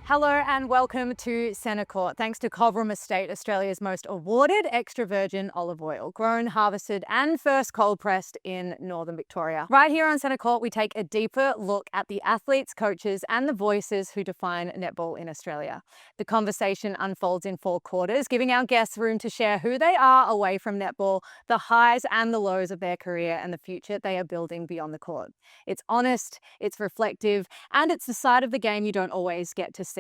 Hello and welcome to Centre Court. Thanks to Cobram Estate, Australia's most awarded extra virgin olive oil, grown, harvested and first cold pressed in Northern Victoria. Right here on Centre Court, we take a deeper look at the athletes, coaches and the voices who define netball in Australia. The conversation unfolds in four quarters, giving our guests room to share who they are away from netball, the highs and the lows of their career and the future they are building beyond the court. It's honest, it's reflective, and it's the side of the game you don't always get to see.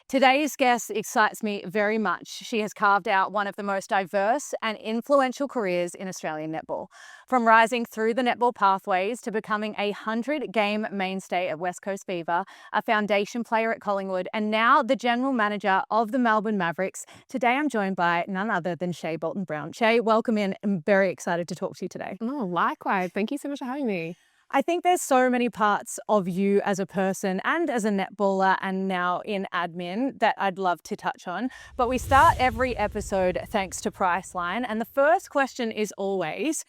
Today's guest excites me very much. She has carved out one of the most diverse and influential careers in Australian netball. From rising through the netball pathways to becoming a 100-game mainstay at West Coast Fever, a foundation player at Collingwood, and now the general manager of the Melbourne Mavericks, today I'm joined by none other than Shae Bolton Brown. Shae, welcome in. I'm very excited to talk to you today. Oh, likewise. Thank you so much for having me. I think there's so many parts of you as a person and as a netballer and now in admin that I'd love to touch on. But we start every episode thanks to Priceline. And the first question is always,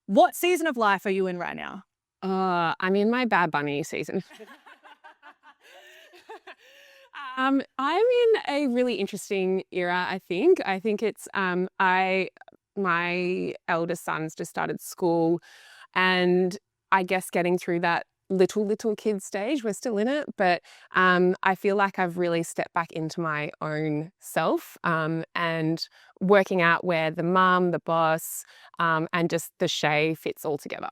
what season of life are you in right now? I'm in my Bad Bunny season. I'm in a really interesting era, I think. I think it's my eldest son's just started school, and I guess getting through that little kid stage. We're still in it, but I feel like I've really stepped back into my own self and working out where the mum, the boss, and just the Shae fits all together.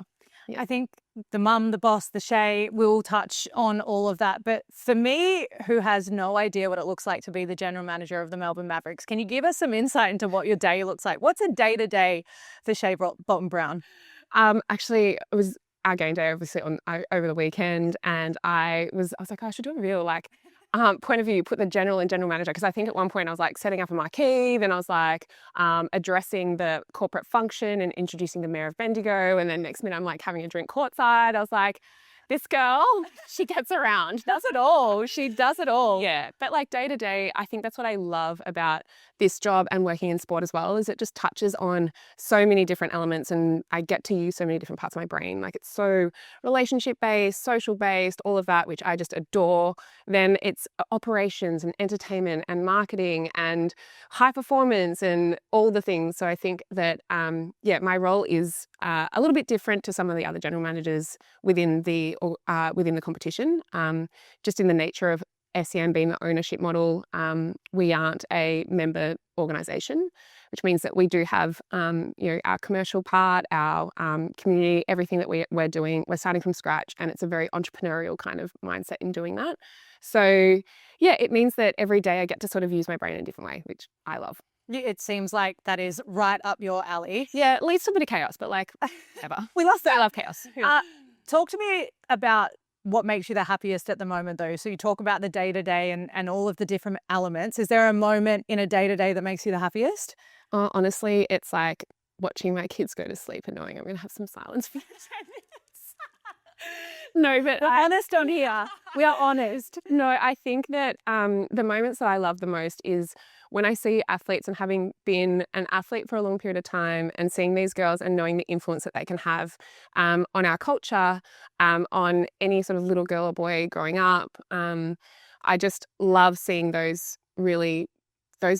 Yeah. I think the mum, the boss, the Shae, we'll touch on all of that. But for me, who has no idea what it looks like to be the general manager of the Melbourne Mavericks, can you give us some insight into what your day looks like? What's a day-to-day for Shae Bolton Brown? Actually, it was our game day, obviously, over the weekend, and I was like, oh, I should do a real point of view, put the general and general manager, because I think at one point I was like setting up a marquee, then I was like addressing the corporate function and introducing the mayor of Bendigo, and then next minute I'm like having a drink courtside. I was like, this girl, she gets around, does it all. She does it all. Yeah, but like day to day, I think that's what I love about this job and working in sport as well, is it just touches on so many different elements, and I get to use so many different parts of my brain. Like, it's so relationship based, social based, all of that, which I just adore. Then it's operations and entertainment and marketing and high performance and all the things. So I think that my role is a little bit different to some of the other general managers within the competition, just in the nature of SEM being the ownership model. We aren't a member organisation, which means that we do have our commercial part, our community, everything that we're doing, we're starting from scratch, and it's a very entrepreneurial kind of mindset in doing that. So yeah, it means that every day I get to sort of use my brain in a different way, which I love. It seems like that is right up your alley. Yeah, it leads to a bit of chaos, but like, whatever. We love that. I love chaos. Talk to me about what makes you the happiest at the moment, though. So you talk about the day-to-day and all of the different elements. Is there a moment in a day-to-day that makes you the happiest? Honestly, it's like watching my kids go to sleep and knowing I'm going to have some silence for 10 minutes. No, but we're honest on here. We are honest. No, I think that the moments that I love the most is when I see athletes, and having been an athlete for a long period of time and seeing these girls and knowing the influence that they can have on our culture, on any sort of little girl or boy growing up. I just love seeing those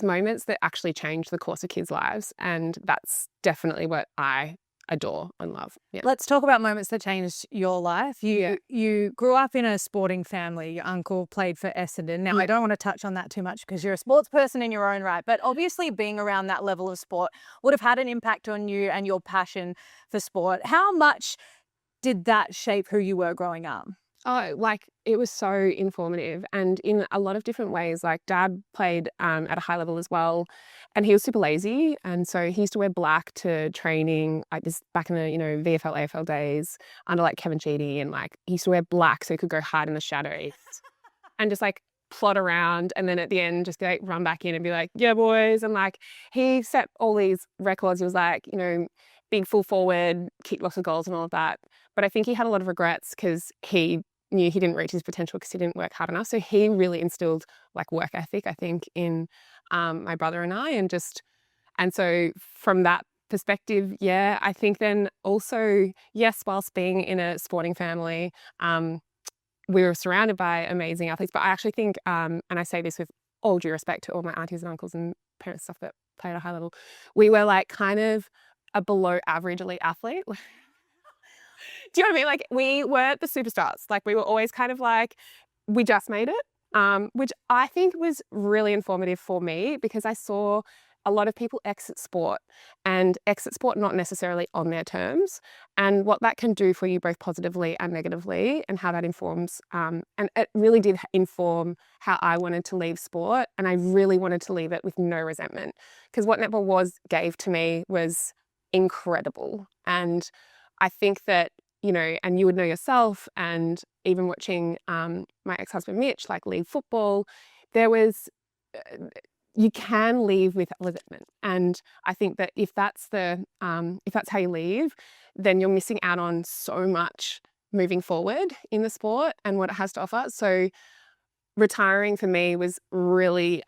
moments that actually change the course of kids' lives. And that's definitely what I adore and love. Yeah. Let's talk about moments that changed your life. You grew up in a sporting family. Your uncle played for Essendon. Now, I don't want to touch on that too much because you're a sports person in your own right, but obviously being around that level of sport would have had an impact on you and your passion for sport. How much did that shape who you were growing up? Oh, like, it was so informative, and in a lot of different ways. Like, Dad played at a high level as well, and he was super lazy, and so he used to wear black to training, like this back in the VFL AFL days under like Kevin Sheedy, and like he used to wear black so he could go hide in the shadows and just like plod around, and then at the end just like run back in and be like, yeah boys. And like, he set all these records. He was like, big full forward, kicked lots of goals and all of that, but I think he had a lot of regrets because he knew he didn't reach his potential because he didn't work hard enough. So he really instilled like work ethic, I think, in my brother and I, and so from that perspective, yeah, I think then also, yes, whilst being in a sporting family, we were surrounded by amazing athletes. But I actually think, and I say this with all due respect to all my aunties and uncles and parents stuff that play at a high level, we were like kind of a below average elite athlete. Do you know what I mean? Like we weren't the superstars. Like we were always kind of like, we just made it, which I think was really informative for me because I saw a lot of people exit sport not necessarily on their terms, and what that can do for you both positively and negatively, and how that informs, and it really did inform how I wanted to leave sport, and I really wanted to leave it with no resentment, because what netball gave to me was incredible. And I think that, you know, and you would know yourself, and even watching my ex-husband Mitch like leave football, there was you can leave with resentment. And I think that if that's how you leave, then you're missing out on so much moving forward in the sport and what it has to offer. So retiring for me was really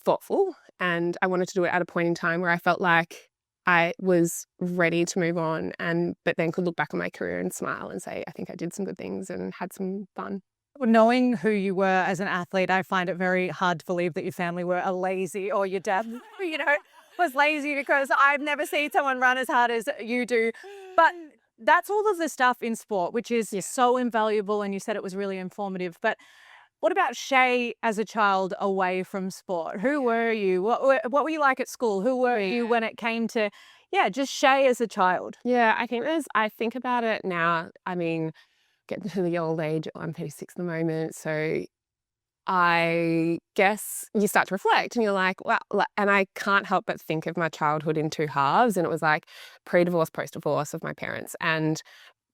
thoughtful, and I wanted to do it at a point in time where I felt like I was ready to move on, but then could look back on my career and smile and say, I think I did some good things and had some fun. Knowing who you were as an athlete, I find it very hard to believe that your family were a lazy, or your dad, you know, was lazy, because I've never seen someone run as hard as you do. But that's all of the stuff in sport, which is so invaluable. And you said it was really informative. But what about Shae as a child away from sport? Who were you? What were you like at school? Who were you when it came to, just Shae as a child? Yeah, I think about it now. I mean, getting to the old age, I'm 36 at the moment. So I guess you start to reflect and you're like, well, and I can't help but think of my childhood in two halves. And it was like pre-divorce, post-divorce of my parents. And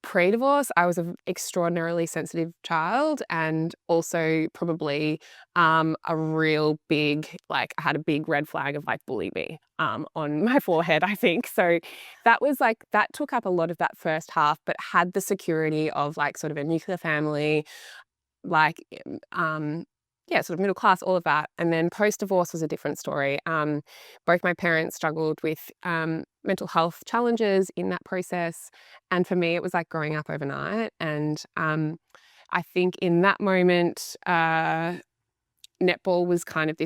pre-divorce, I was an extraordinarily sensitive child, and also probably a real big, like I had a big red flag of like bully me on my forehead, I think. So that was like, that took up a lot of that first half, but had the security of like sort of a nuclear family, like sort of middle class, all of that. And then post-divorce was a different story. Both my parents struggled with mental health challenges in that process. And for me, it was like growing up overnight. And I think in that moment, netball was kind of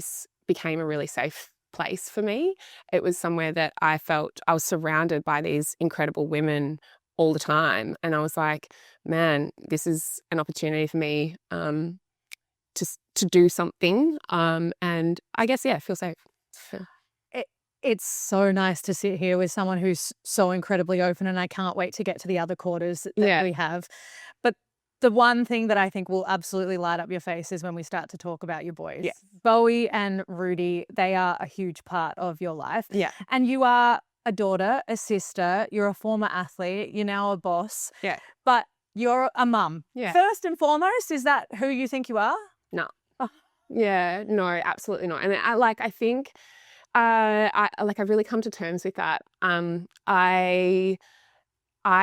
became a really safe place for me. It was somewhere that I felt I was surrounded by these incredible women all the time. And I was like, man, this is an opportunity for me to do something. And I guess, feel safe. It's so nice to sit here with someone who's so incredibly open, and I can't wait to get to the other quarters that we have. But the one thing that I think will absolutely light up your face is when we start to talk about your boys. Yeah. Bowie and Rudy, they are a huge part of your life. Yeah. And you are a daughter, a sister, you're a former athlete, you're now a boss. Yeah. But you're a mum. Yeah. First and foremost, is that who you think you are? No. Oh. Yeah, no, absolutely not. And I think I've really come to terms with that. I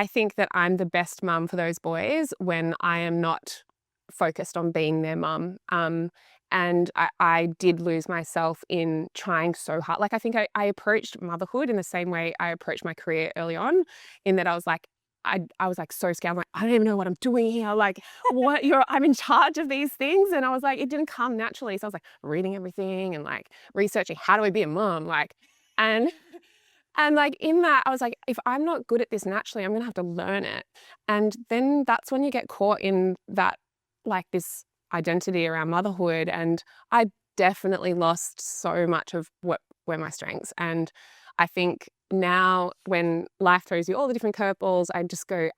think that I'm the best mum for those boys when I am not focused on being their mum. And I did lose myself in trying so hard. Like I think I approached motherhood in the same way I approached my career early on, in that I was like, I was like so scared. I'm like, I don't even know what I'm doing here. Like, I'm in charge of these things. And I was like, it didn't come naturally. So I was like reading everything and like researching, how do I be a mom? Like, and like in that, I was like, if I'm not good at this naturally, I'm going to have to learn it. And then that's when you get caught in that, like this identity around motherhood. And I definitely lost so much of what were my strengths. And I think now when life throws you all the different curveballs, I just go,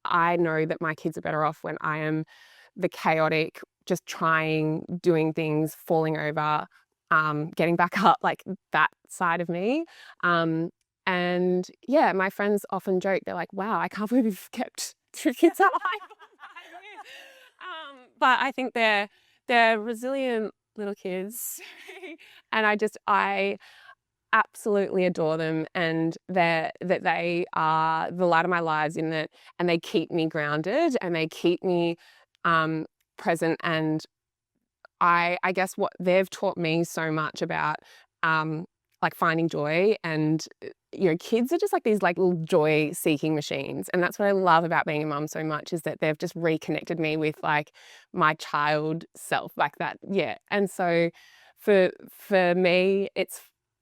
I know that my kids are better off when I am the chaotic, just trying, doing things, falling over, getting back up, like that side of me. And yeah, my friends often joke, they're like, wow, I can't believe you've kept 2 kids alive. But I think they're resilient little kids. And I absolutely adore them, and that they are the light of my lives in that, and they keep me grounded and they keep me present. And I guess what they've taught me so much about like finding joy. And kids are just like these like little joy seeking machines, and that's what I love about being a mum so much, is that they've just reconnected me with like my child self, like that. And so for me,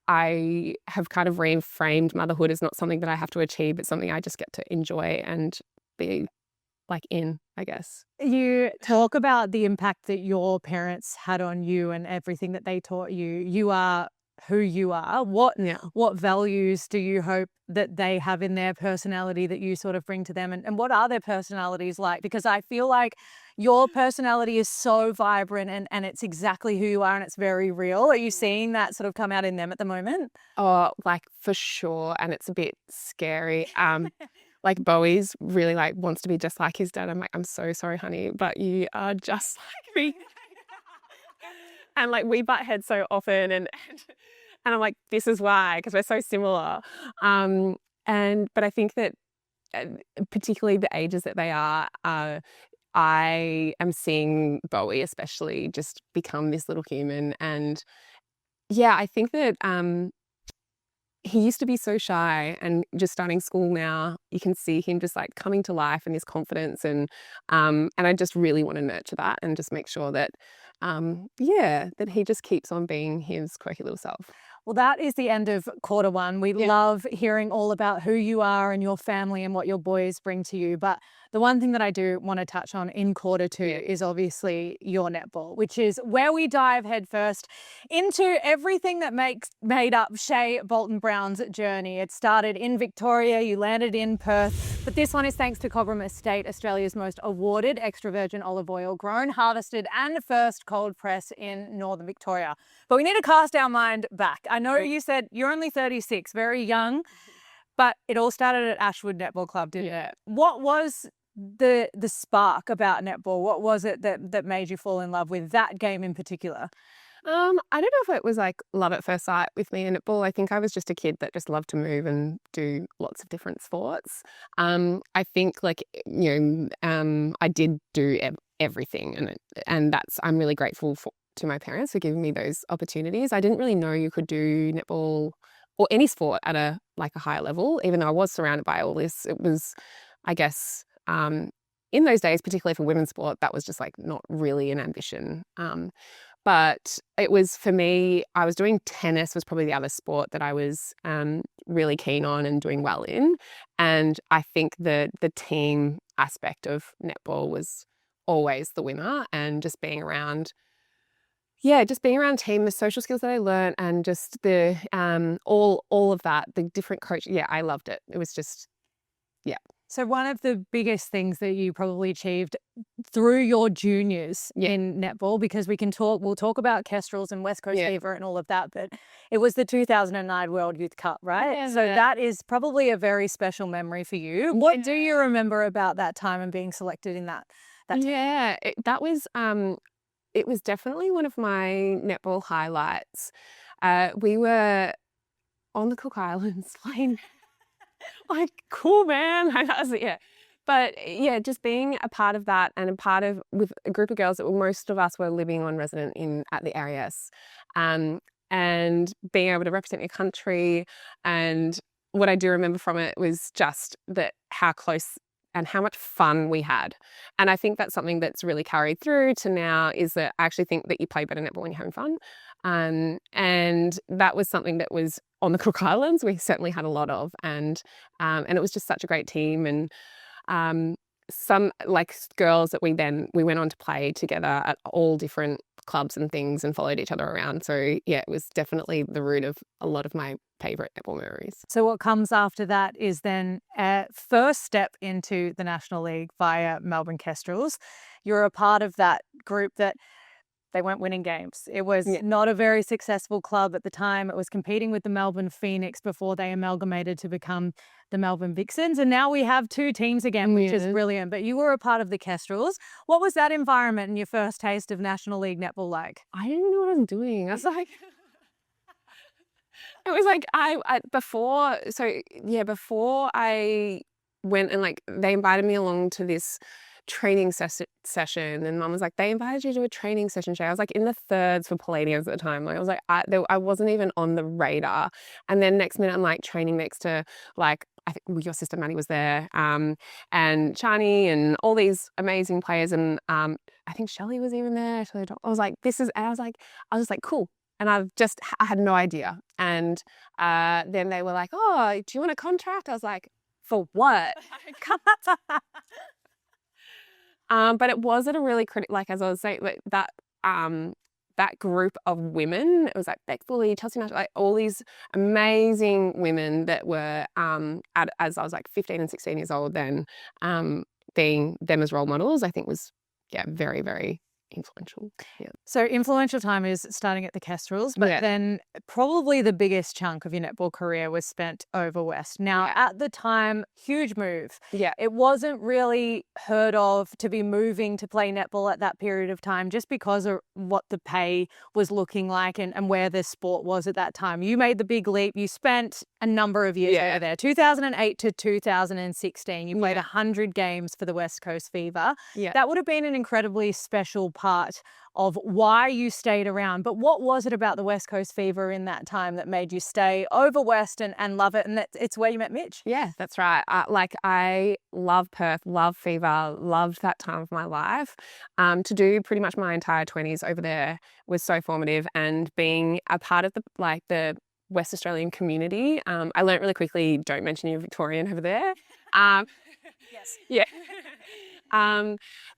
I have kind of reframed motherhood as not something that I have to achieve, but something I just get to enjoy and be like in, I guess. You talk about the impact that your parents had on you and everything that they taught you. You are who you are. What values do you hope that they have in their personality that you sort of bring to them? And what are their personalities like? Because I feel like your personality is so vibrant and it's exactly who you are and it's very real. Are you seeing that sort of come out in them at the moment? Oh, like for sure. And it's a bit scary. Like Bowie's really like wants to be just like his dad. I'm like, I'm so sorry, honey, but you are just like me. And like we butt heads so often, and I'm like, this is why, because we're so similar. But I think that particularly the ages that they are, I am seeing Bowie especially just become this little human. And I think that he used to be so shy, and just starting school now, you can see him just like coming to life and his confidence. And I just really want to nurture that and just make sure that, that he just keeps on being his quirky little self. Well, that is the end of quarter one. We love hearing all about who you are and your family and what your boys bring to you. But the one thing that I do want to touch on in quarter two is obviously your netball, which is where we dive headfirst into everything that made up Shae Bolton Brown's journey. It started in Victoria, you landed in Perth, but this one is thanks to Cobram Estate, Australia's most awarded extra virgin olive oil, grown, harvested and first cold press in Northern Victoria. But we need to cast our mind back. I know you said you're only 36, very young, but it all started at Ashwood Netball Club, didn't it? What was the spark about netball? What was it that made you fall in love with that game in particular? I don't know if it was like love at first sight with me in netball. I think I was just a kid that just loved to move and do lots of different sports. I think I did do everything, and that's, I'm really grateful to my parents for giving me those opportunities. I didn't really know you could do netball or any sport at a higher level, even though I was surrounded by all this. It was, I guess, in those days, particularly for women's sport, that was just like not really an ambition. But it was, for me, I was doing tennis, was probably the other sport that I was really keen on and doing well in. And I think the team aspect of netball was always the winner, and just being around team, the social skills that I learned, and just the all of that, the different coach. Yeah, I loved it. It was just, So one of the biggest things that you probably achieved through your juniors in netball, because we'll talk about Kestrels and West Coast Fever and all of that, but it was the 2009 World Youth Cup, right? Yeah. So that is probably a very special memory for you. What do you remember about that time and being selected in that time? Yeah, that was it was definitely one of my netball highlights. We were on the Cook Islands playing. Like, cool, man. But just being a part of that, and with a group of girls that most of us were living on resident at the RAS, and being able to represent your country. And what I do remember from it was just how close and how much fun we had. And I think that's something that's really carried through to now, is that I actually think that you play better netball when you're having fun. And that was something that was on the Cook Islands, we certainly had a lot of, and it was just such a great team. And some like girls that we went on to play together at all different clubs and things, and followed each other around. So it was definitely the root of a lot of my favourite netball memories. So what comes after that is then a first step into the National League via Melbourne Kestrels. You're a part of that group that they weren't winning games. It was not a very successful club at the time. It was competing with the Melbourne Phoenix before they amalgamated to become the Melbourne Vixens. And now we have two teams again, which is brilliant. But you were a part of the Kestrels. What was that environment and your first taste of National League netball like? I didn't know what I was doing. I was like... It was like before I went, and like they invited me along to this training session. And mum was like, they invited you to a training session, Shae. I was like in the thirds for Palladiums at the time. Like I was like, I wasn't even on the radar. And then next minute I'm like training next to like, I think your sister Maddie was there, and Shani and all these amazing players. And I think Shelley was even there. I was like, I was just like, cool. And I had no idea. And then they were like, oh, do you want a contract? I was like, for what? But it was at a really like as I was saying, like that group of women, it was like Beck Foley, Chelsea Nash, like all these amazing women that were as I was like 15 and 16 years old then, being them as role models, I think was very, very influential. Yeah. So influential time is starting at the Kestrels, but then probably the biggest chunk of your netball career was spent over West. Now, at the time, huge move. Yeah. It wasn't really heard of to be moving to play netball at that period of time just because of what the pay was looking like and where the sport was at that time. You made the big leap. You spent a number of years over there. 2008 to 2016, you played 100 games for the West Coast Fever. Yeah. That would have been an incredibly special part of why you stayed around. But what was it about the West Coast Fever in that time that made you stay over West and love it? And it's where you met Mitch. Yeah, that's right. I love Perth, love Fever, loved that time of my life. To do pretty much my entire 20s over there was so formative, and being a part of the West Australian community. I learned really quickly, don't mention you're Victorian over there. Yes. Yeah.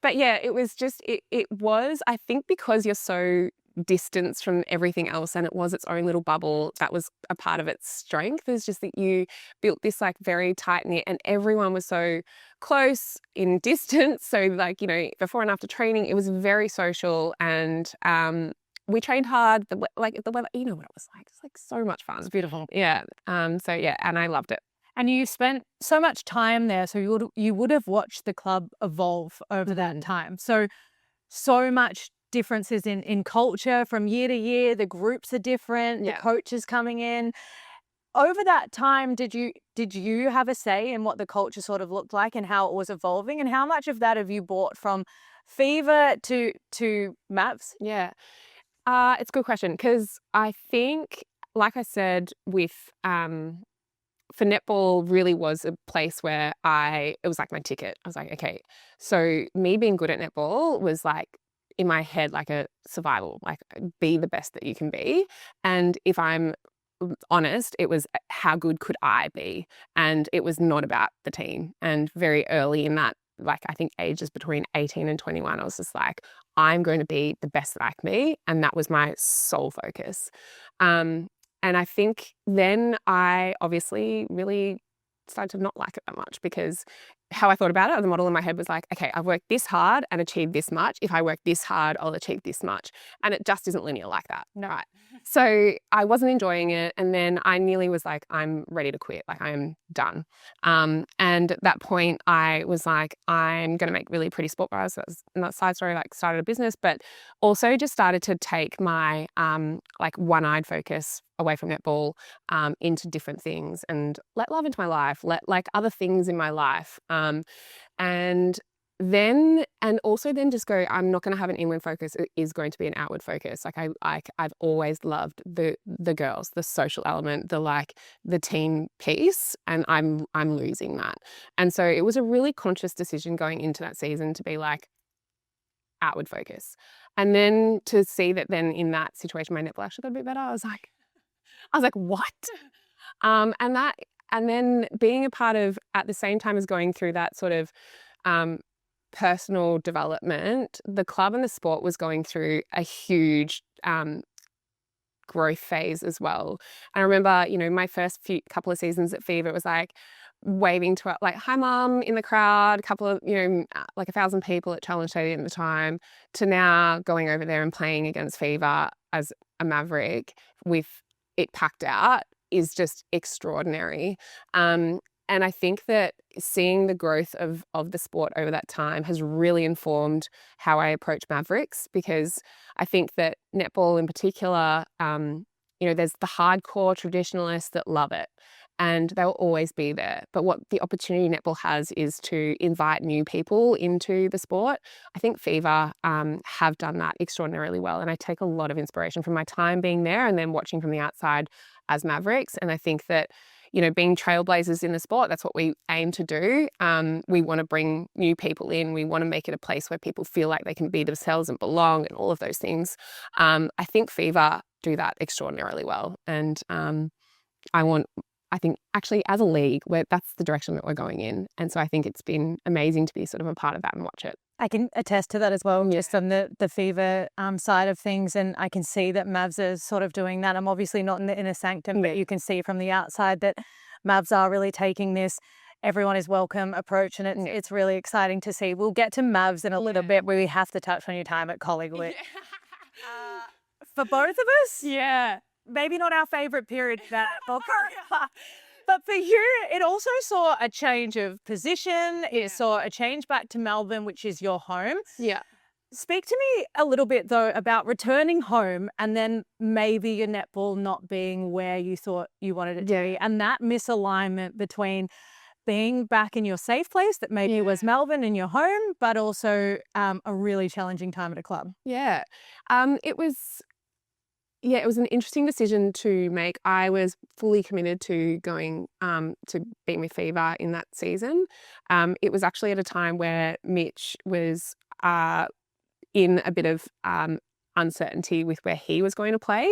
But yeah, it was just, it was, I think because you're so distanced from everything else and it was its own little bubble, that was a part of its strength, is just that you built this like very tight knit and everyone was so close in distance. So like, you know, before and after training, it was very social, and we trained hard. The weather, you know what it was like. It's like so much fun. It's beautiful. Yeah. So yeah, and I loved it. And you spent so much time there, so you would have watched the club evolve over that time. So much differences in culture from year to year. The groups are different. The coaches coming in. Over that time, did you have a say in what the culture sort of looked like and how it was evolving? And how much of that have you brought from Fever to Mavs? Yeah, it's a good question, because I think, like I said, with for netball really was a place where it was like my ticket. I was like, okay, so me being good at netball was like in my head like a survival, like be the best that you can be. And if I'm honest, it was how good could I be? And it was not about the team. And very early in that, like I think ages between 18 and 21, I was just like, I'm going to be the best that I can be. And that was my sole focus. And I think then I obviously really started to not like it that much, because how I thought about it, the model in my head was like, okay, I've worked this hard and achieved this much. If I work this hard, I'll achieve this much. And it just isn't linear like that. No. Right. So I wasn't enjoying it. And then I nearly was like, I'm ready to quit. Like I am done. And at that point I was like, I'm going to make really pretty sport bras. So that was not a side story, like started a business, but also just started to take my like one-eyed focus away from netball into different things, and let love into my life, let like other things in my life. And also then just go, I'm not going to have an inward focus. It is going to be an outward focus. Like I've always loved the girls, the social element, the team piece, and I'm losing that. And so it was a really conscious decision going into that season to be like outward focus. And then to see that then in that situation, my netball actually got a bit better. I was like, what? And then being a part of, at the same time as going through that sort of personal development, the club and the sport was going through a huge growth phase as well. And I remember, you know, my first couple of seasons at Fever, it was like waving to like, hi mum, in the crowd, a couple of, you know, like 1,000 people at Challenge Stadium at the time, to now going over there and playing against Fever as a Maverick with it packed out is just extraordinary. And I think that seeing the growth of the sport over that time has really informed how I approach Mavericks, because I think that netball in particular, you know, there's the hardcore traditionalists that love it. and they'll always be there. But what the opportunity netball has is to invite new people into the sport. I think Fever have done that extraordinarily well, and I take a lot of inspiration from my time being there and then watching from the outside as Mavericks. And I think that, you know, being trailblazers in the sport, that's what we aim to do. We want to bring new people in. We want to make it a place where people feel like they can be themselves and belong and all of those things. I think Fever do that extraordinarily well. And I think actually as a league, that's the direction that we're going in. And so I think it's been amazing to be sort of a part of that and watch it. I can attest to that as well, just on the Fever side of things. And I can see that Mavs are sort of doing that. I'm obviously not in the inner sanctum, but you can see from the outside that Mavs are really taking this everyone is welcome approach. And it's really exciting to see. We'll get to Mavs in a little bit, where we have to touch on your time at Collingwood. For both of us, maybe not our favourite period of that career. But for you, it also saw a change of position. It saw a change back to Melbourne, which is your home. Yeah. Speak to me a little bit, though, about returning home and then maybe your netball not being where you thought you wanted it to be, and that misalignment between being back in your safe place that maybe was Melbourne in your home, but also a really challenging time at a club. Yeah. It was an interesting decision to make. I was fully committed to going to being with Fever in that season. It was actually at a time where Mitch was in a bit of uncertainty with where he was going to play.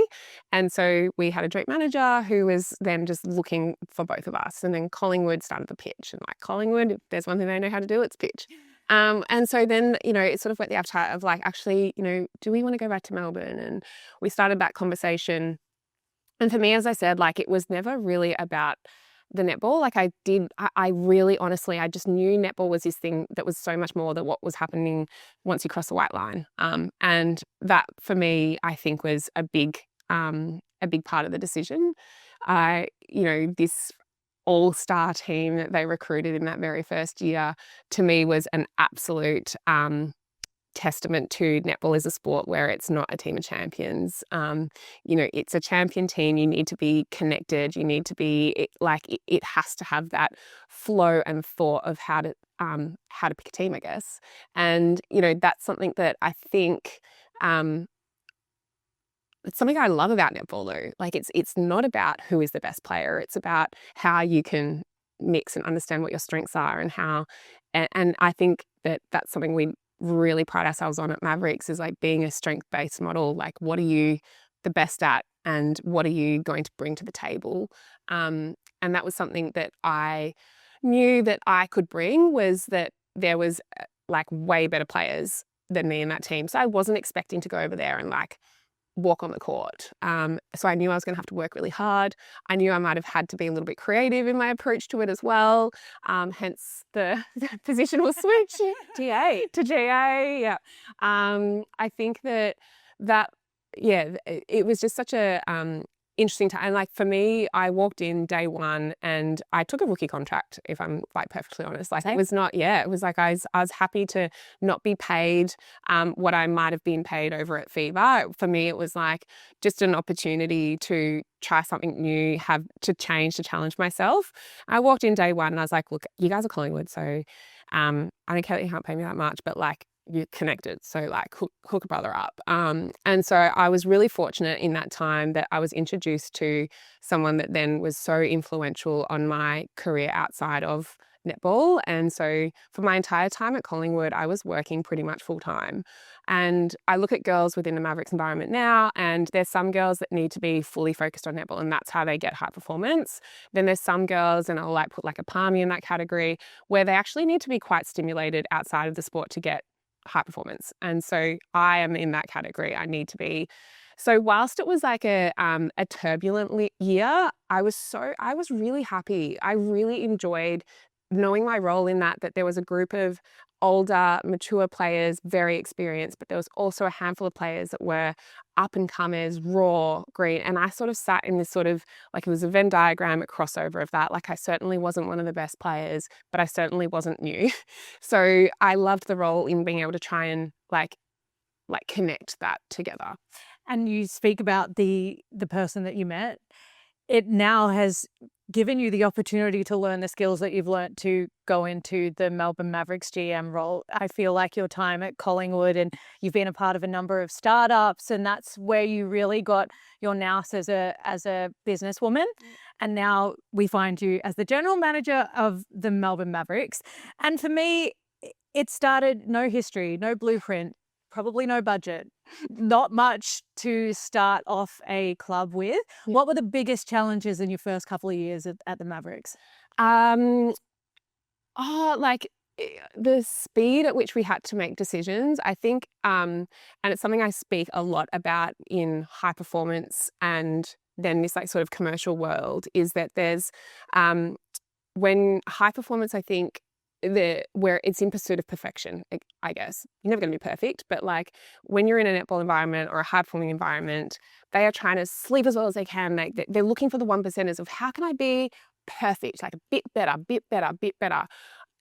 And so we had a joint manager who was then just looking for both of us. And then Collingwood started the pitch. And like Collingwood, if there's one thing they know how to do, it's pitch. And so then, you know, it sort of went the appetite of like, actually, you know, do we want to go back to Melbourne? And we started that conversation. And for me, as I said, like it was never really about the netball. Like I really, honestly, I just knew netball was this thing that was so much more than what was happening once you cross the white line. And that for me, I think was a big part of the decision. This all-star team that they recruited in that very first year, to me was an absolute testament to netball as a sport where it's not a team of champions. It's a champion team. You need to be connected. You need to be it has to have that flow and thought of how to pick a team, I guess. And that's something that I think it's something I love about netball though. Like it's not about who is the best player. It's about how you can mix and understand what your strengths are and I think that that's something we really pride ourselves on at Mavericks, is like being a strength-based model. Like what are you the best at and what are you going to bring to the table? And that was something that I knew that I could bring, was that there was like way better players than me in that team. So I wasn't expecting to go over there and like walk on the court. So I knew I was going to have to work really hard. I knew I might have had to be a little bit creative in my approach to it as well. Hence the positional switch to GA. Yeah. I think that it was just such a interesting time. And like for me, I walked in day one and I took a rookie contract, if I'm like perfectly honest. Like it was like I was happy to not be paid what I might have been paid over at Fever. For me, it was like just an opportunity to try something new, have to change, to challenge myself. I walked in day one and I was like, look, you guys are Collingwood, so I don't care that you can't pay me that much, but like you're connected, so like hook a brother up. And so I was really fortunate in that time that I was introduced to someone that then was so influential on my career outside of netball. And so for my entire time at Collingwood, I was working pretty much full time. And I look at girls within the Mavericks environment now, and there's some girls that need to be fully focused on netball, and that's how they get high performance. Then there's some girls, and I'll like put like a Palmy in that category, where they actually need to be quite stimulated outside of the sport to get high performance. And so I am in that category. I need to be. So whilst it was like a turbulent year, I was really happy. I really enjoyed knowing my role in that there was a group of older, mature players, very experienced, but there was also a handful of players that were up and comers, raw, green. And I sort of sat in this sort of, like it was a Venn diagram, a crossover of that. Like I certainly wasn't one of the best players, but I certainly wasn't new. So I loved the role in being able to try and like connect that together. And you speak about the person that you met. it now has given you the opportunity to learn the skills that you've learnt to go into the Melbourne Mavericks GM role. I feel like your time at Collingwood, and you've been a part of a number of startups, and that's where you really got your nous as a businesswoman. And now we find you as the general manager of the Melbourne Mavericks. And for me, it started no history, no blueprint, probably no budget, not much to start off a club with. Yeah. What were the biggest challenges in your first couple of years at the Mavericks? Like the speed at which we had to make decisions, I think, and it's something I speak a lot about in high performance and then this like sort of commercial world, is that there's when high performance, I think, where it's in pursuit of perfection, I guess. You're never going to be perfect, but like when you're in a netball environment or a high performing environment, they are trying to sleep as well as they can. Like they're looking for the 1%ers of how can I be perfect, like a bit better, bit better, bit better.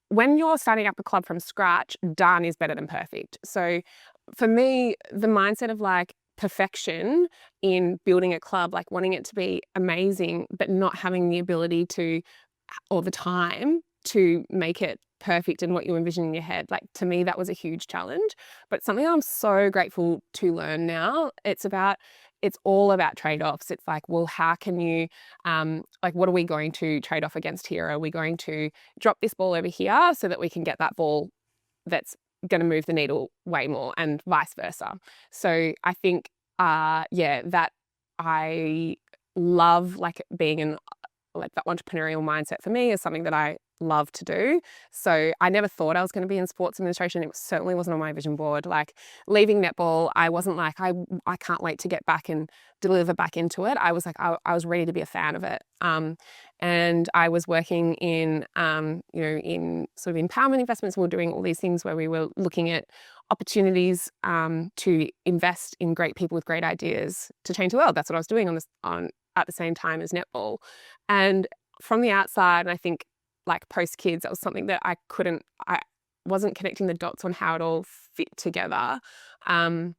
When you're starting up a club from scratch, done is better than perfect. So for me, the mindset of like perfection in building a club, like wanting it to be amazing, but not having the ability to, or the time to make it perfect in what you envision in your head. Like to me, that was a huge challenge, but something I'm so grateful to learn now. It's all about trade-offs. It's like, well, how can you, like, what are we going to trade off against here? Are we going to drop this ball over here so that we can get that ball that's going to move the needle way more, and vice versa? So I think, that I love like being in like that entrepreneurial mindset for me is something that I love to do. So I never thought I was going to be in sports administration. It certainly wasn't on my vision board. Like leaving netball, I wasn't like, I can't wait to get back and deliver back into it. I was like, I was ready to be a fan of it. And I was working in, in sort of empowerment investments. We were doing all these things where we were looking at opportunities to invest in great people with great ideas to change the world. That's what I was doing at the same time as netball. And from the outside, and I think like post kids, that was something that I wasn't connecting the dots on how it all fit together. And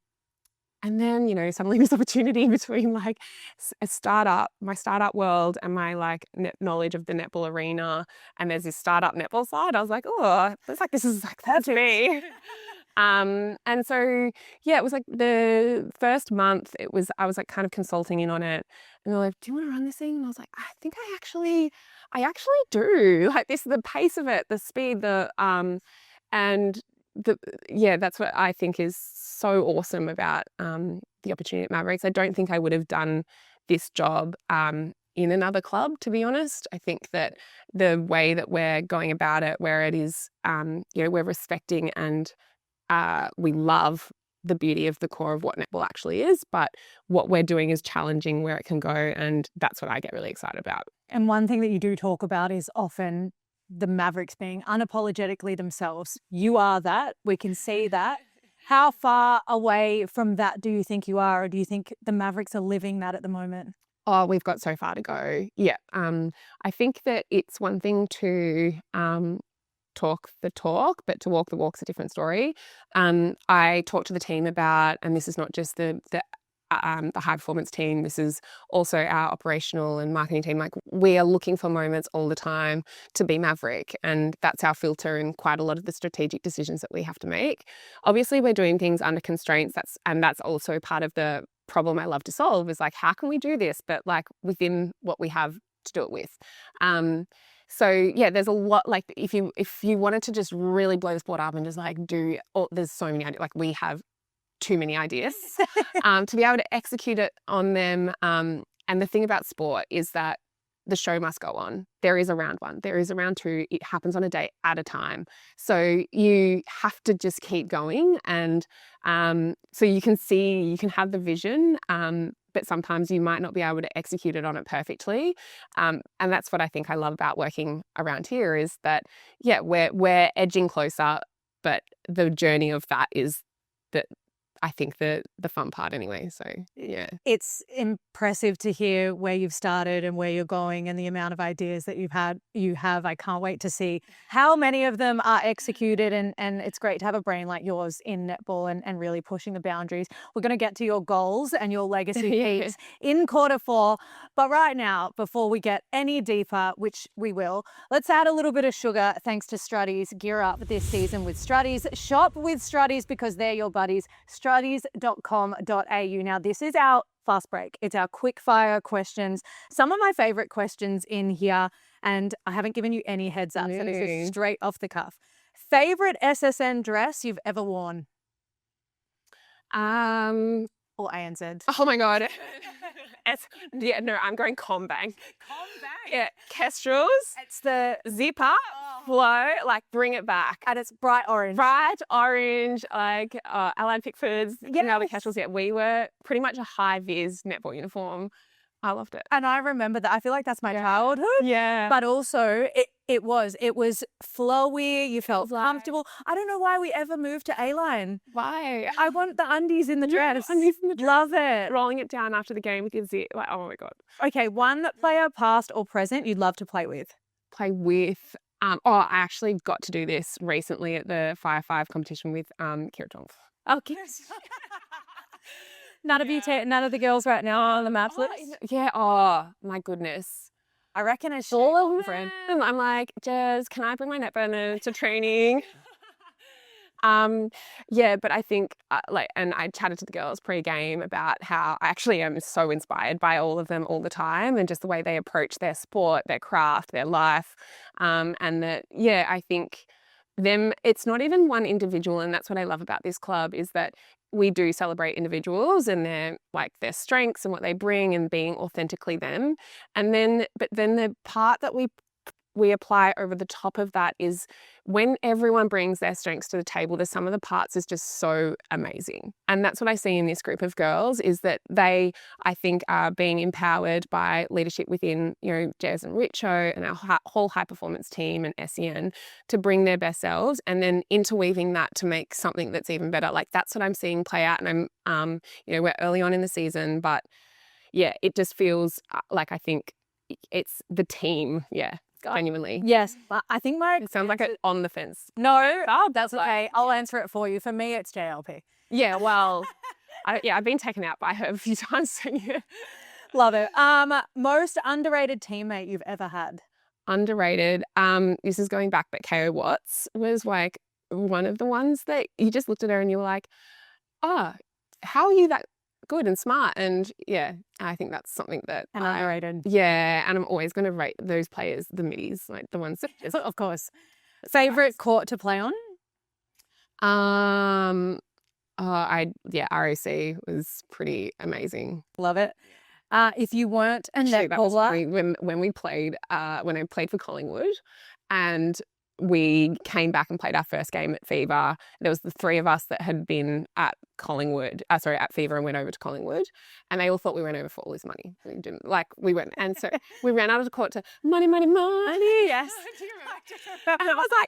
then, suddenly this opportunity between like a startup, my startup world, and my like knowledge of the netball arena. And there's this startup netball side. I was like, oh, it's like, this is like, that's me. And so, yeah, it was like the first month I was like kind of consulting in on it, and they're like, do you want to run this thing? And I was like, I think I actually do. Like the pace of it, the speed, that's what I think is so awesome about the opportunity at Mavericks. I don't think I would have done this job in another club, to be honest. I think that the way that we're going about it, where it is, we're respecting and we love the beauty of the core of what netball actually is, but what we're doing is challenging where it can go, and that's what I get really excited about. And one thing that you do talk about is often the Mavericks being unapologetically themselves. You are that. We can see that. How far away from that do you think you are, or do you think the Mavericks are living that at the moment? Oh, we've got so far to go. Yeah. I think that it's one thing to talk the talk, but to walk the walk's a different story. I talked to the team about, and this is not just the high performance team, this is also our operational and marketing team. Like we are looking for moments all the time to be Maverick, and that's our filter in quite a lot of the strategic decisions that we have to make. Obviously, we're doing things under constraints. That's also part of the problem I love to solve, is like, how can we do this, but like within what we have to do it with. So yeah, there's a lot, like if you wanted to just really blow the sport up and just like there's so many ideas, like we have too many ideas to be able to execute it on them. And the thing about sport is that the show must go on. There is a round one, there is a round two. It happens on a day at a time. So you have to just keep going. And so you can have the vision, but sometimes you might not be able to execute it on it perfectly. And that's what I think I love about working around here, is that, yeah, we're edging closer, but the journey of that is that I think the fun part anyway. So yeah. It's impressive to hear where you've started and where you're going and the amount of ideas that you have. I can't wait to see how many of them are executed, and it's great to have a brain like yours in netball and really pushing the boundaries. We're going to get to your goals and your legacy feats in quarter 4. But right now, before we get any deeper, which we will, let's add a little bit of sugar thanks to Struddies. Gear up this season with Struddies. Shop with Struddies because they're your buddies. Struddies.com.au. Now, this is our fast break. It's our quick fire questions. Some of my favorite questions in here, and I haven't given you any heads up, so this is straight off the cuff. Favorite SSN dress you've ever worn? Or ANZ? Oh my God. Yeah, no, I'm going Combang. Yeah, Kestrels. It's the zipper, flow, like bring it back. And it's bright orange. Bright orange, like Allied Pickfords, the Kestrels. Yeah, we were pretty much a high-vis netball uniform. I loved it. And I remember that. I feel like that's my childhood. Yeah. But also it was flowy. You felt comfortable. I don't know why we ever moved to A-line. Why? I want the undies in the dress. Undies in the dress. Love it. Rolling it down after the game with your zip. Like, oh my God. Okay, one player, past or present, you'd love to play with. Play with. I actually got to do this recently at the Fire 5 competition with Kira Tong. Oh, none of the girls right now are on the match list. Yeah. Oh my goodness. I reckon it's all of them. I'm like, Jez, can I bring my netball to training? Yeah, but I think and I chatted to the girls pre-game about how I actually am so inspired by all of them all the time, and just the way they approach their sport, their craft, their life, and that I think it's not even one individual, and that's what I love about this club is that we do celebrate individuals and their strengths and what they bring and being authentically them, but then the part that we apply over the top of that is when everyone brings their strengths to the table, the sum of the parts is just so amazing. And that's what I see in this group of girls is that they, I think, are being empowered by leadership within, Jez and Richo and our whole high performance team and SEN to bring their best selves and then interweaving that to make something that's even better. Like that's what I'm seeing play out. And I'm, we're early on in the season, but yeah, it just feels like I think it's the team. Yeah. Genuinely. Yes. I think it sounds like it's on the fence. No, that's okay. I'll answer it for you. For me, it's JLP. Yeah, well, I've been taken out by her a few times. So yeah. Love it. Most underrated teammate you've ever had? Underrated. This is going back, but KO Watts was like one of the ones that you just looked at her and you were like, how are you that good and smart? And yeah, I think that's something that underrated. Yeah, and I'm always going to rate those players, the middies, like the ones that just, of course. Favorite court to play on? ROC was pretty amazing. Love it. If you weren't a netballer, when we played, when I played for Collingwood, and we came back and played our first game at Fever. There was the 3 of us that had been at at Fever and went over to Collingwood, and they all thought we went over for all this money. We didn't, we went, and so we ran out of the court to money. Yes. And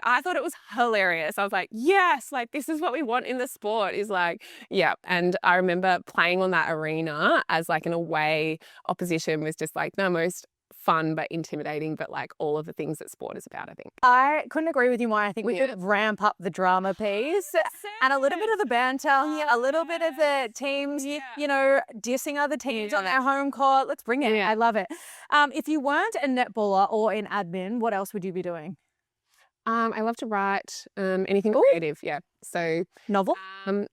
I thought it was hilarious. I was like, yes, this is what we want in the sport is and I remember playing on that arena as an away opposition was just the most fun but intimidating, but all of the things that sport is about, I think. I couldn't agree with you more. I think we should ramp up the drama piece and a little bit of the banter, a little bit of the teams, dissing other teams on their home court. Let's bring it. I love it. If you weren't a netballer or in admin, what else would you be doing? I love to write anything creative. Yeah. So novel? I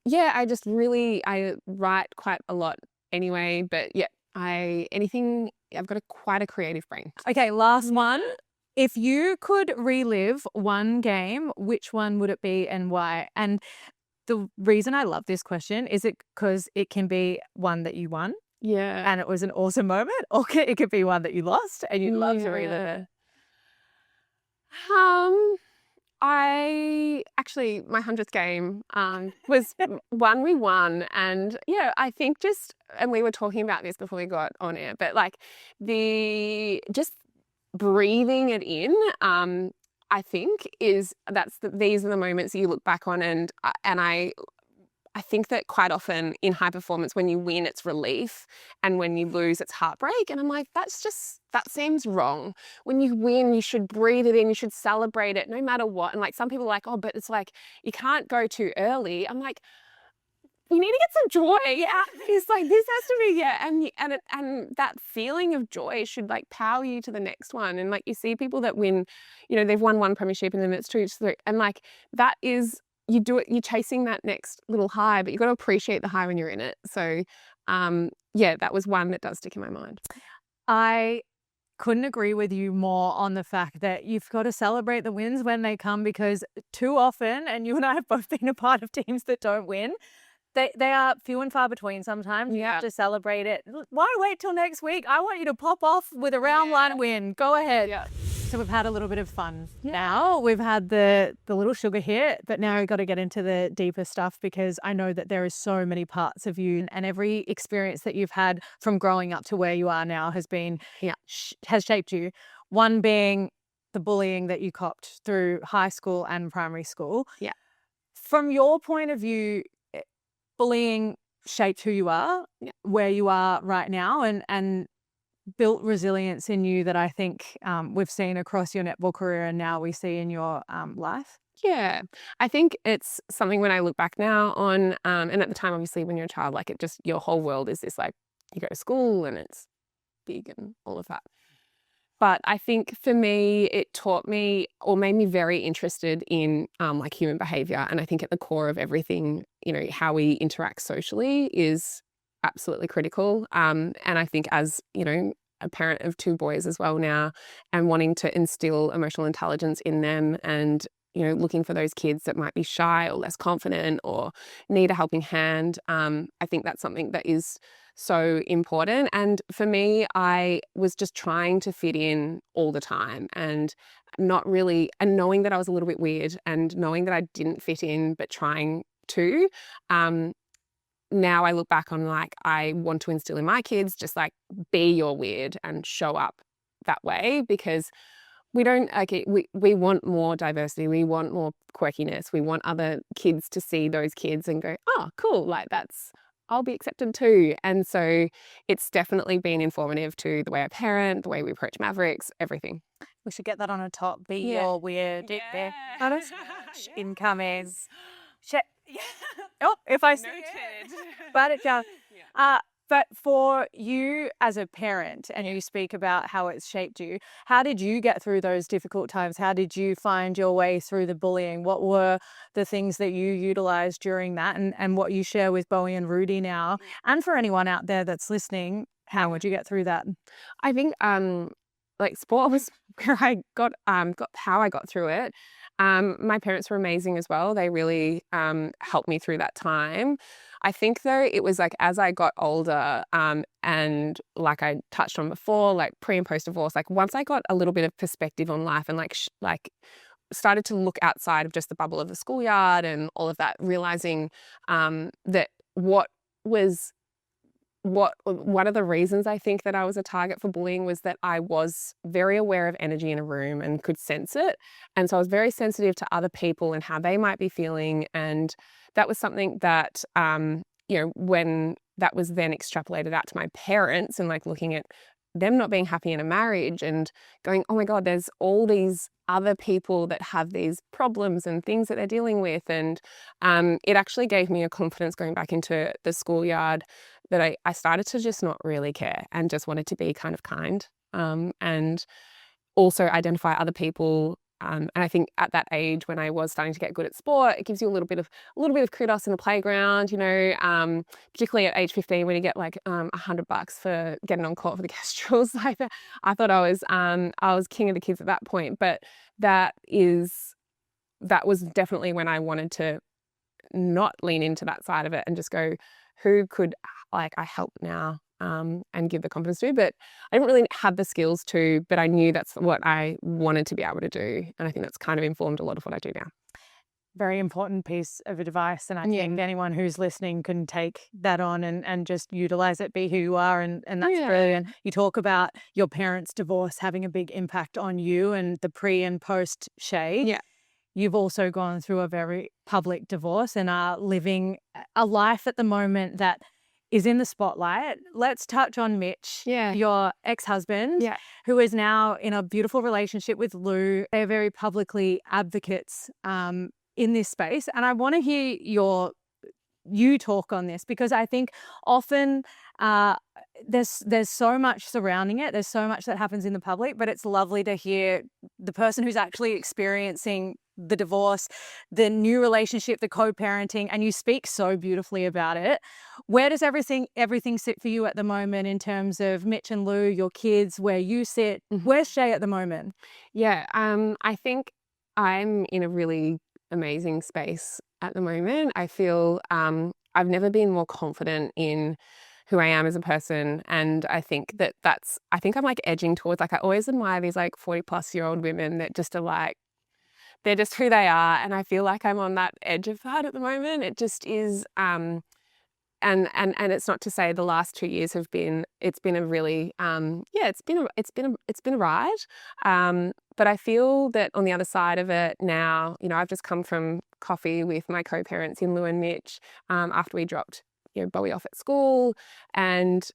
write quite a lot anyway, but yeah, I've got quite a creative brain. Okay, last one. If you could relive one game, which one would it be and why? And the reason I love this question is because it can be one that you won. Yeah. And it was an awesome moment, or it could be one that you lost and you'd love to relive it. My 100th game was one we won, and I think and we were talking about this before we got on air, but just breathing it in, I think these are the moments you look back on, and I think that quite often in high performance, when you win, it's relief, and when you lose, it's heartbreak. And I'm like, that seems wrong. When you win, you should breathe it in, you should celebrate it no matter what. And like some people are like, oh, but it's like, you can't go too early. I'm like, we need to get some joy. Yeah, it's like this has to be and that feeling of joy should like power you to the next one. And like you see people that win, you know, they've won one premiership and then it's 2, it's 3, and like that is you do it. You're chasing that next little high, but you've got to appreciate the high when you're in it. So, yeah, that was one that does stick in my mind. I couldn't agree with you more on the fact that you've got to celebrate the wins when they come, because too often, and you and I have both been a part of teams that don't win, they are few and far between sometimes. You have to celebrate it. Why wait till next week? I want you to pop off with a round line win. Go ahead. Yeah. So we've had a little bit of fun now. We've had the little sugar hit, but now we've got to get into the deeper stuff, because I know that there is so many parts of you, and every experience that you've had from growing up to where you are now has been has shaped you. One being the bullying that you copped through high school and primary school. Yeah. From your point of view, bullying shaped who you are, where you are right now, and built resilience in you that I think we've seen across your netball career, and now we see in your life. Yeah, I think it's something when I look back now on, and at the time, obviously, when you're a child, like it just, your whole world is this, like you go to school and it's big and all of that. But I think for me, it taught me or made me very interested in like human behavior. And I think at the core of everything, you know, how we interact socially is absolutely critical. And I think as, you know, a parent of 2 boys as well now, and wanting to instill emotional intelligence in them, and, you know, looking for those kids that might be shy or less confident or need a helping hand. I think that's something that is so important. And for me, I was just trying to fit in all the time, and not really, and knowing that I was a little bit weird, and knowing that I didn't fit in, but trying to. Now I look back on, like, I want to instill in my kids, just like, be your weird and show up that way, because we don't, like, we want more diversity. We want more quirkiness. We want other kids to see those kids and go, oh, cool. Like I'll be accepted too. And so it's definitely been informative to the way I parent, the way we approach Mavericks, everything. We should get that on a top. Be your weird. Incoming. Oh, if I see it. But it down. But for you as a parent, and you speak about how it's shaped you, how did you get through those difficult times? How did you find your way through the bullying? What were the things that you utilized during that, and what you share with Bowie and Rudy now? And for anyone out there that's listening, how would you get through that? I think like sport was where I got how I got through it. My parents were amazing as well. They really helped me through that time. I think though it was like as I got older, and like I touched on before, like pre and post divorce, like once I got a little bit of perspective on life, and like started to look outside of just the bubble of the schoolyard and all of that, realizing that one of the reasons I think that I was a target for bullying was that I was very aware of energy in a room and could sense it. And so I was very sensitive to other people and how they might be feeling. And that was something that, you know, when that was then extrapolated out to my parents, and like looking at them not being happy in a marriage and going, oh my God, there's all these other people that have these problems and things that they're dealing with. And it actually gave me a confidence going back into the schoolyard that I started to just not really care, and just wanted to be kind of kind, and also identify other people. And I think at that age, when I was starting to get good at sport, it gives you a little bit of kudos in the playground, you know, particularly at age 15, when you get like $100 for getting on court for the Kestrels. Like I thought I was king of the kids at that point. But that was definitely when I wanted to not lean into that side of it and just go, who could like I help now, and give the confidence to. But I didn't really have the skills to, but I knew that's what I wanted to be able to do. And I think that's kind of informed a lot of what I do now. Very important piece of advice. And I think anyone who's listening can take that on and just utilize it, be who you are. And that's brilliant. You talk about your parents' divorce having a big impact on you and the pre and post Shae. Yeah. you've also gone through a very public divorce and are living a life at the moment that is in the spotlight. Let's touch on Mitch, your ex-husband, who is now in a beautiful relationship with Lou. They're very publicly advocates in this space. And I want to hear you talk on this, because I think often there's so much surrounding it. There's so much that happens in the public, but it's lovely to hear the person who's actually experiencing the divorce, the new relationship, the co-parenting, and you speak so beautifully about it. Where does everything sit for you at the moment in terms of Mitch and Lou, your kids, where you sit? Where's Shae at the moment? Yeah, I think I'm in a really amazing space at the moment. I feel I've never been more confident in who I am as a person, and I think I think I'm like edging towards, like, I always admire these like 40-plus-year-old women that just are like, they're just who they are, and I feel like I'm on that edge of that at the moment. It just is, and it's not to say the last 2 years it's been a really it's been a ride, but I feel that on the other side of it now, I've just come from coffee with my co-parents in Lou and Mitch after we dropped Bowie off at school, and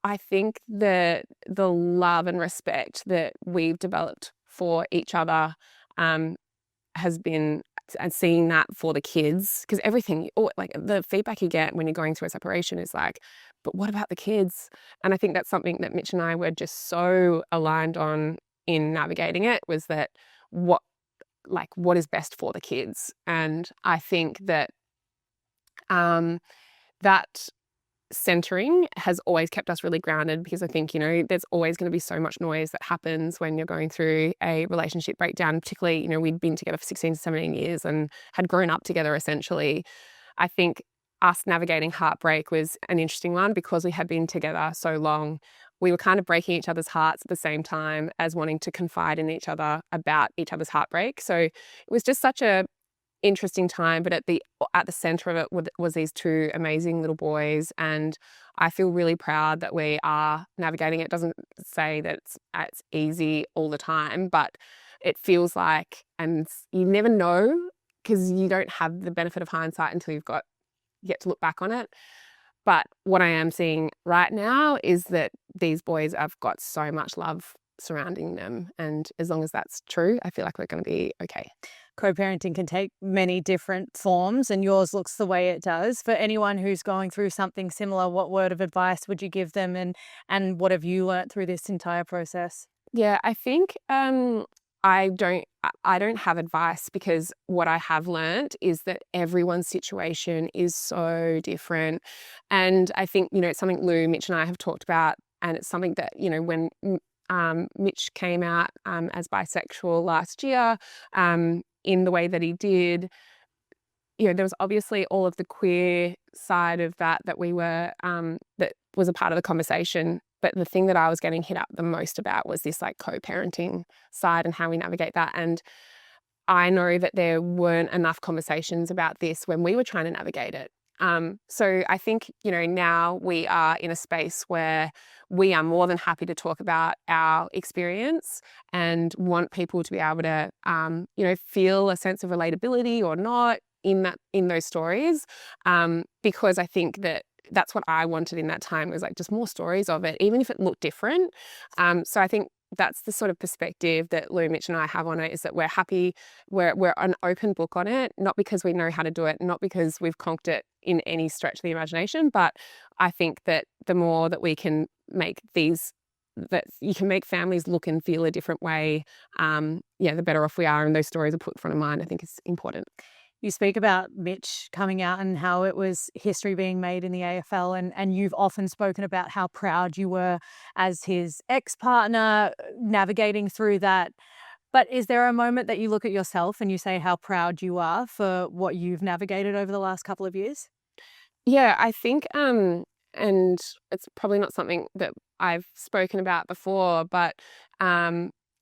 I think the love and respect that we've developed for each other has been, and seeing that for the kids, because everything, like the feedback you get when you're going through a separation is like, but what about the kids? And I think that's something that Mitch and I were just so aligned on in navigating it, was that what is best for the kids. And I think that that centering has always kept us really grounded, because I think, there's always going to be so much noise that happens when you're going through a relationship breakdown, particularly, we'd been together for 16 to 17 years and had grown up together essentially. I think us navigating heartbreak was an interesting one, because we had been together so long. We were kind of breaking each other's hearts at the same time as wanting to confide in each other about each other's heartbreak. So it was just such a interesting time, but at the center of it was these two amazing little boys, and I feel really proud that we are navigating it. It doesn't say that it's easy all the time, but it feels like, and you never know, because you don't have the benefit of hindsight until you get to look back on it. But what I am seeing right now is that these boys have got so much love surrounding them, and as long as that's true, I feel like we're going to be okay. Co-parenting can take many different forms, and yours looks the way it does. For anyone who's going through something similar, what word of advice would you give them, and what have you learnt through this entire process? Yeah, I think I don't have advice, because what I have learnt is that everyone's situation is so different. And I think, it's something Lou, Mitch and I have talked about, and it's something that, when Mitch came out as bisexual last year, in the way that he did, there was obviously all of the queer side of that we were, that was a part of the conversation. But the thing that I was getting hit up the most about was this like co-parenting side and how we navigate that. And I know that there weren't enough conversations about this when we were trying to navigate it. So I think, now we are in a space where we are more than happy to talk about our experience and want people to be able to, feel a sense of relatability or not in those stories. Because I think that's what I wanted in that time, was like just more stories of it, even if it looked different. So I think that's the sort of perspective that Lou, Mitch and I have on it, is that we're happy, we're an open book on it, not because we know how to do it, not because we've conked it in any stretch of the imagination, but I think that the more that we can make that you can make families look and feel a different way, the better off we are, and those stories are put in front of mind, I think is important. You speak about Mitch coming out and how it was history being made in the AFL, and you've often spoken about how proud you were as his ex-partner navigating through that. But is there a moment that you look at yourself and you say how proud you are for what you've navigated over the last couple of years? Yeah, I think, and it's probably not something that I've spoken about before, but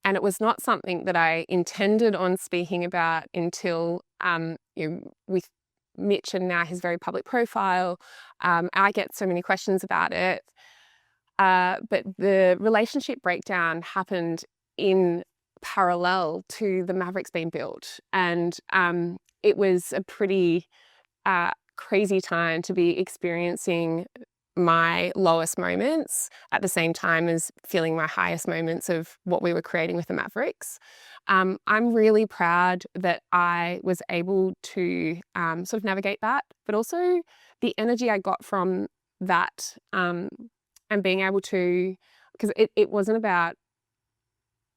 and it was not something that I intended on speaking about until with Mitch and now his very public profile, I get so many questions about it. But the relationship breakdown happened in parallel to the Mavericks being built. And it was a pretty crazy time to be experiencing my lowest moments at the same time as feeling my highest moments of what we were creating with the Mavericks. I'm really proud that I was able to sort of navigate that, but also the energy I got from that and being able to, because it wasn't about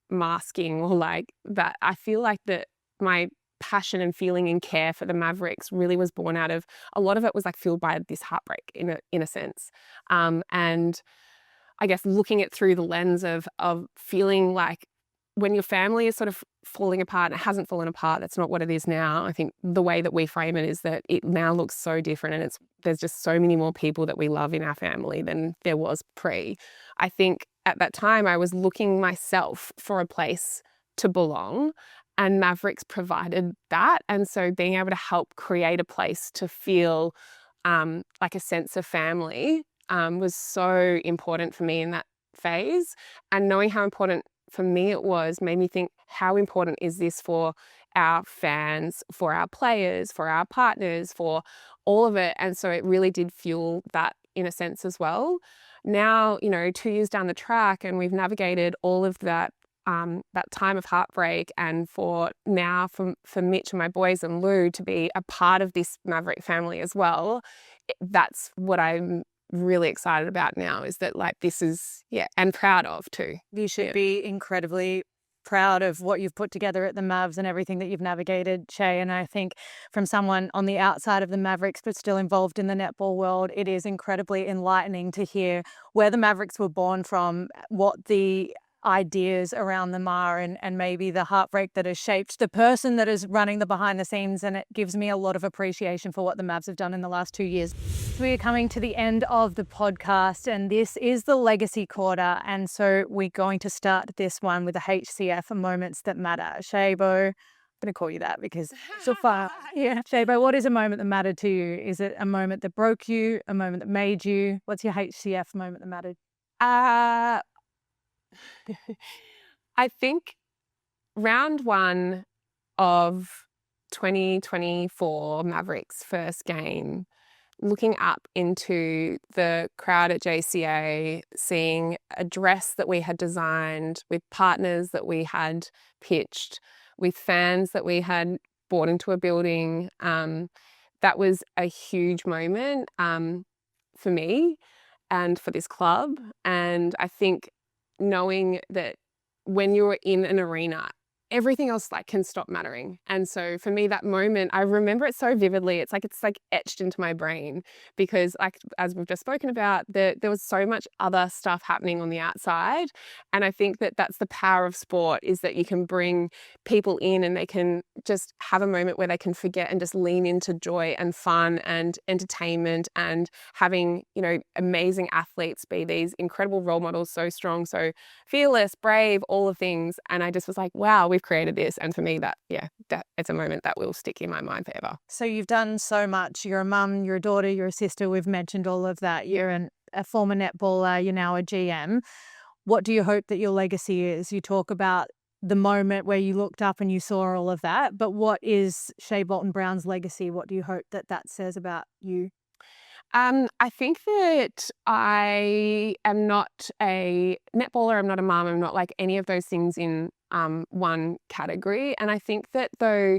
masking or like that. I feel like that my passion and feeling and care for the Mavericks really was born out of, a lot of it was like fueled by this heartbreak in a sense. And I guess looking at through the lens of feeling like when your family is sort of falling apart, and it hasn't fallen apart, that's not what it is now. I think the way that we frame it is that it now looks so different, and there's just so many more people that we love in our family than there was pre. I think at that time I was looking myself for a place to belong, and Mavericks provided that. And so being able to help create a place to feel like a sense of family was so important for me in that phase. And knowing how important for me it was made me think, how important is this for our fans, for our players, for our partners, for all of it? And so it really did fuel that in a sense as well. Now, 2 years down the track, and we've navigated all of that time of heartbreak, and for Mitch and my boys and Lou to be a part of this Maverick family as well, that's what I'm really excited about now, is that like this is, and proud of too. You should be incredibly proud of what you've put together at the Mavs and everything that you've navigated, Shae. And I think from someone on the outside of the Mavericks but still involved in the netball world, it is incredibly enlightening to hear where the Mavericks were born from, what the ideas around them are, and maybe the heartbreak that has shaped the person that is running the behind the scenes. And it gives me a lot of appreciation for what the Mavs have done in the last 2 years. We are coming to the end of the podcast, and this is the legacy quarter. And so we're going to start this one with the HCF moments that matter. Shae Bo, I'm going to call you that because so far. Yeah. Shae Bo, what is a moment that mattered to you? Is it a moment that broke you, a moment that made you? What's your HCF moment that mattered? I think round one of 2024 Mavericks first game, looking up into the crowd at JCA, seeing a dress that we had designed with partners that we had pitched, with fans that we had brought into a building, that was a huge moment for me and for this club. And I think knowing that when you're in an arena, everything else like can stop mattering. And so for me, that moment, I remember it so vividly. It's like etched into my brain, because like, as we've just spoken about, there was so much other stuff happening on the outside. And I think that that's the power of sport, is that you can bring people in and they can just have a moment where they can forget and just lean into joy and fun and entertainment, and having, amazing athletes be these incredible role models, so strong, so fearless, brave, all the things. And I just was like, wow, we've created this. And for me, that it's a moment that will stick in my mind forever. So you've done so much. You're a mum, you're a daughter, you're a sister. We've mentioned all of that. You're a former netballer, you're now a GM. What do you hope that your legacy is? You talk about the moment where you looked up and you saw all of that, but what is Shae Bolton Brown's legacy? What do you hope that says about you? I think that I am not a netballer, I'm not a mum, I'm not like any of those things in one category. And I think that though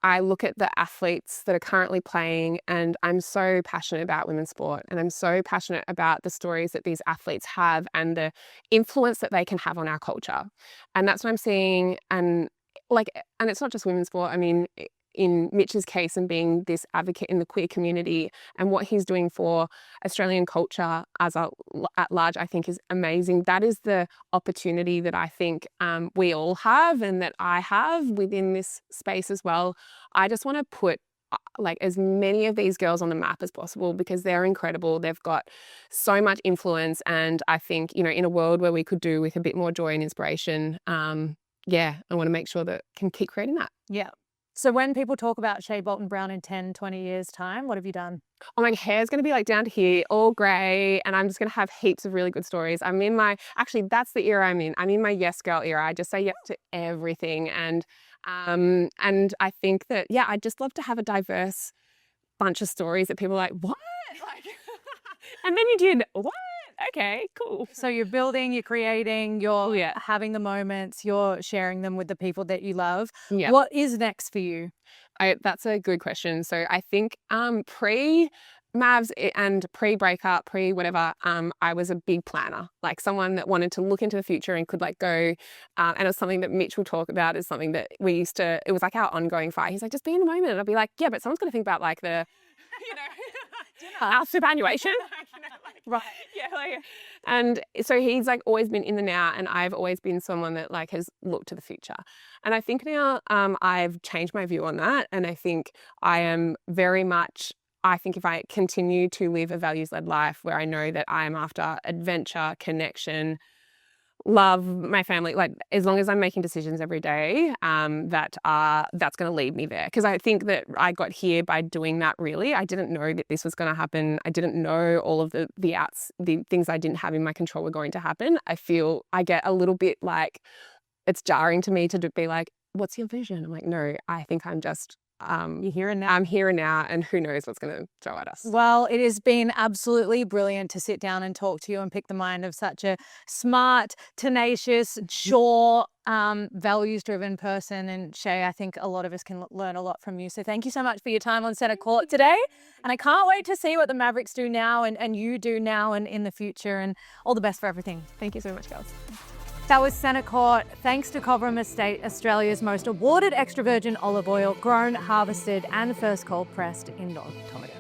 I look at the athletes that are currently playing, and I'm so passionate about women's sport, and I'm so passionate about the stories that these athletes have and the influence that they can have on our culture. And that's what I'm seeing. And it's not just women's sport. I mean, in Mitch's case, and being this advocate in the queer community, and what he's doing for Australian culture at large, I think is amazing. That is the opportunity that I think we all have, and that I have within this space as well. I just want to put like as many of these girls on the map as possible, because they're incredible. They've got so much influence, and I think, in a world where we could do with a bit more joy and inspiration, I want to make sure that can keep creating that. Yeah. So when people talk about Shae Bolton Brown in 10, 20 years time, what have you done? Oh, my hair's gonna be like down to here, all grey, and I'm just gonna have heaps of really good stories. Actually, that's the era I'm in. I'm in my yes girl era. I just say yes to everything. And I think that, yeah, I'd just love to have a diverse bunch of stories that people are like, what? Like, and then you did, what? Okay, cool. So you're building, you're creating, you're Oh, yeah. having the moments, you're sharing them with the people that you love. Yeah. What is next for you? That's a good question. So I think pre-Mavs and pre-breakup, pre-whatever, I was a big planner, like someone that wanted to look into the future and could like go, and it was something that Mitch will talk about as something that it was like our ongoing fight. He's like, just be in the moment. And I'll be like, yeah, but someone's going to think about like the, you know, our superannuation. Right. Yeah, and so he's like always been in the now, and I've always been someone that like has looked to the future. And I think now I've changed my view on that, and I think I am very much. I think if I continue to live a values-led life where I know that I am after adventure, connection, love, my family, like as long as I'm making decisions every day, that's going to lead me there. Because I think that I got here by doing that. Really, I didn't know that this was going to happen. I didn't know all of the things I didn't have in my control were going to happen. I get a little bit like it's jarring to me to be like, "What's your vision?" I'm like, "No, I think I'm just." You're here and now. I'm here and now, and who knows what's going to throw at us. Well, it has been absolutely brilliant to sit down and talk to you and pick the mind of such a smart, tenacious, sure, values-driven person. And Shae, I think a lot of us can learn a lot from you. So thank you so much for your time on Centre Court today. And I can't wait to see what the Mavericks do now and you do now and in the future. And all the best for everything. Thank you so much, girls. That was Centre Court, thanks to Cobram Estate, Australia's most awarded extra virgin olive oil, grown, harvested and first cold pressed in North Victoria.